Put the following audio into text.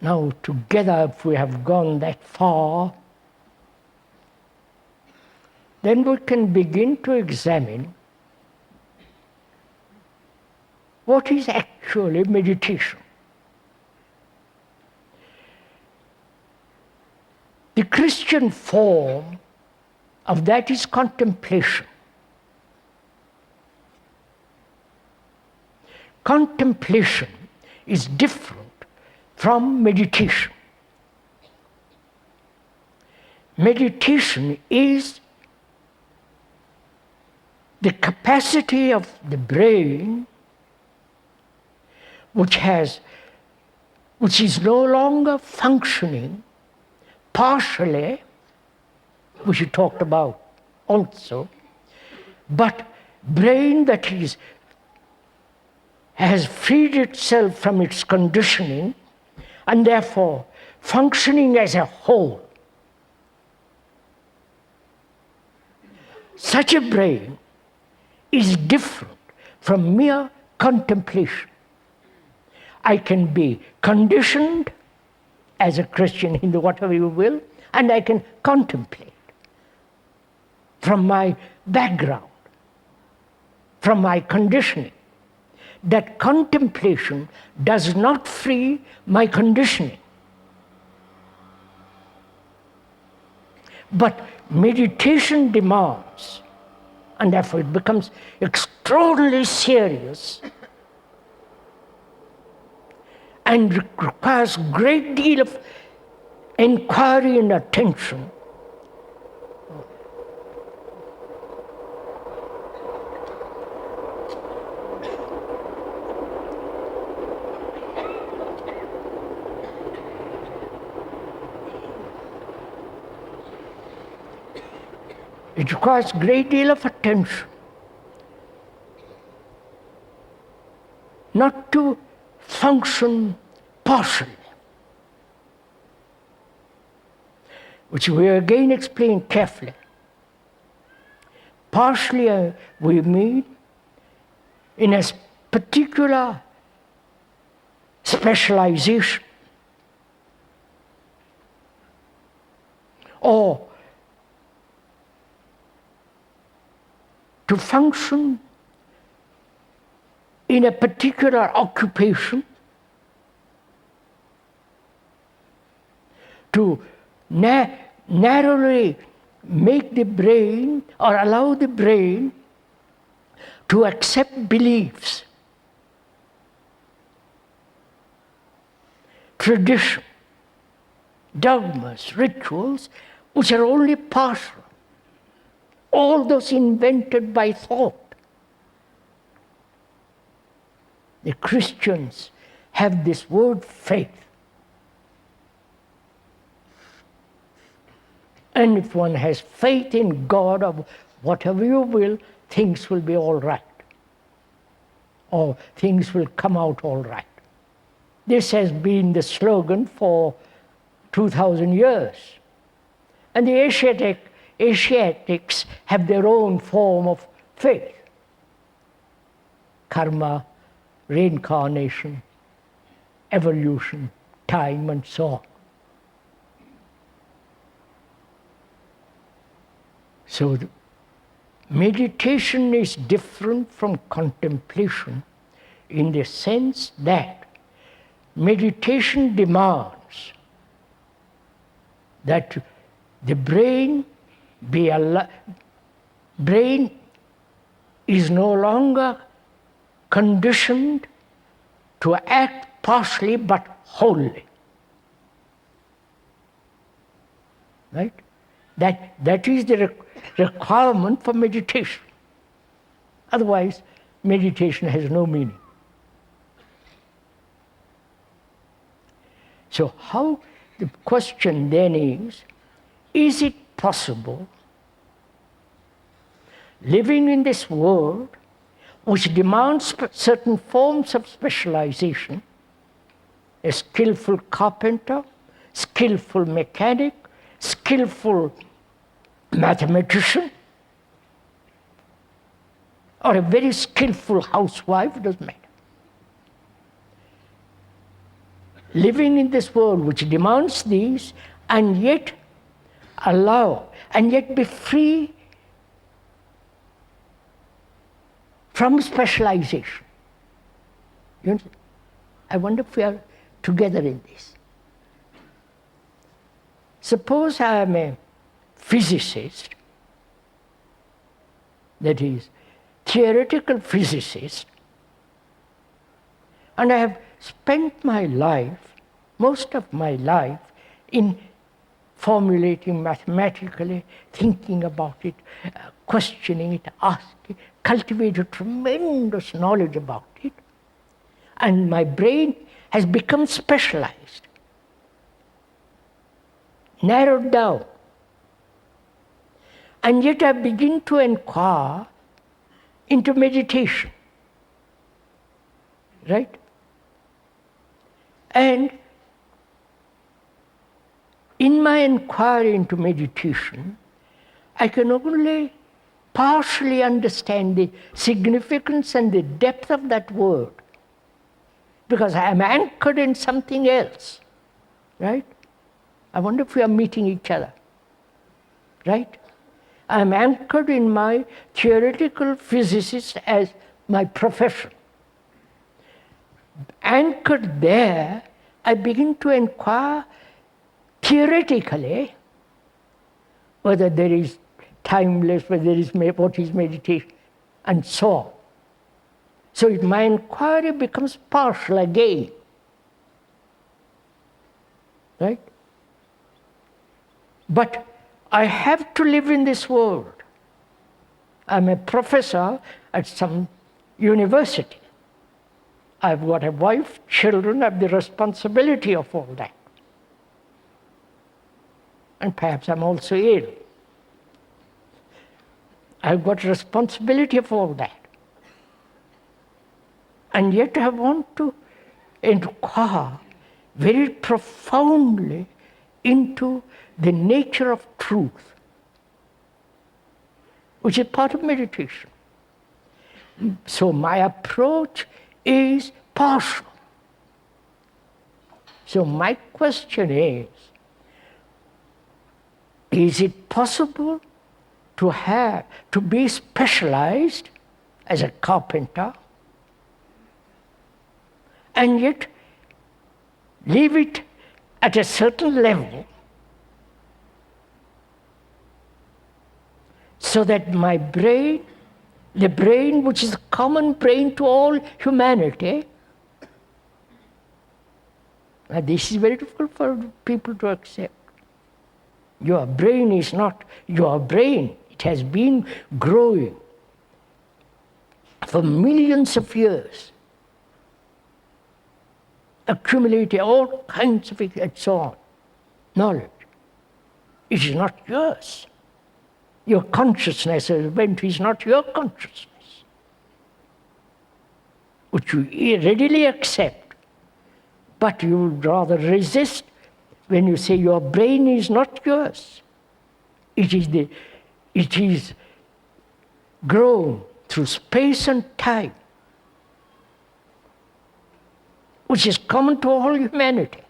Now, together, if we have gone that far, then we can begin to examine what is actually meditation. The Christian form of that is contemplation. Contemplation is different from meditation. Meditation is the capacity of the brain which is no longer functioning partially, which we talked about also, but brain that has freed itself from its conditioning and therefore functioning as a whole. Such a brain is different from mere contemplation. I can be conditioned as a Christian, Hindu, whatever you will, and I can contemplate from my background, from my conditioning. That contemplation does not free my conditioning. But meditation demands, and therefore it becomes extraordinarily serious and requires a great deal of inquiry and attention. It requires a great deal of attention. Not to function partially, which we again explain carefully. Partially we mean in a particular specialization or to function in a particular occupation, to narrowly make the brain or allow the brain to accept beliefs, tradition, dogmas, rituals, which are only partial, all those invented by thought. The Christians have this word faith. And if one has faith in God or whatever you will, things will be all right. Or things will come out all right. This has been the slogan for 2,000 years. And the Asiatics have their own form of faith. Karma, reincarnation, evolution, time, and so on. So meditation is different from contemplation in the sense that meditation demands that the brain is no longer conditioned to act partially but wholly. Right? That is the requirement for meditation. Otherwise, meditation has no meaning. So how the question then is it possible, living in this world which demands certain forms of specialization, a skillful carpenter, skillful mechanic, skillful mathematician, or a very skillful housewife, doesn't matter. living in this world which demands these, and yet allow, and yet be free from specialization. You know, I wonder if we are together in this. Suppose I am a physicist, that is, theoretical physicist, and I have spent my life, most of my life, in formulating mathematically, thinking about it, questioning it, asking, cultivated tremendous knowledge about it, and my brain has become specialized, narrowed down. And yet I begin to inquire into meditation, right? And in my inquiry into meditation, I can only partially understand the significance and the depth of that word, because I am anchored in something else, right? I wonder if we are meeting each other, right? I am anchored in my theoretical physicist as my profession. Anchored there, I begin to inquire theoretically whether there is timeless, whether there is what is meditation, and so on. So my inquiry becomes partial again, right? But I have to live in this world. I'm a professor at some university. I've got a wife, children, I have the responsibility of all that. And perhaps I'm also ill. I've got responsibility of all that. And yet I want to inquire very profoundly into the nature of truth, which is part of meditation. So my approach is partial. So my question is it possible to be specialized as a carpenter and yet leave it at a certain level so that my brain, the brain which is a common brain to all humanity, and this is very difficult for people to accept. Your brain is not your brain. It has been growing for millions of years, accumulating all kinds of and so on, knowledge. It is not yours. Your consciousness event is not your consciousness, which you readily accept, but you would rather resist when you say your brain is not yours. It is grown through space and time, which is common to all humanity.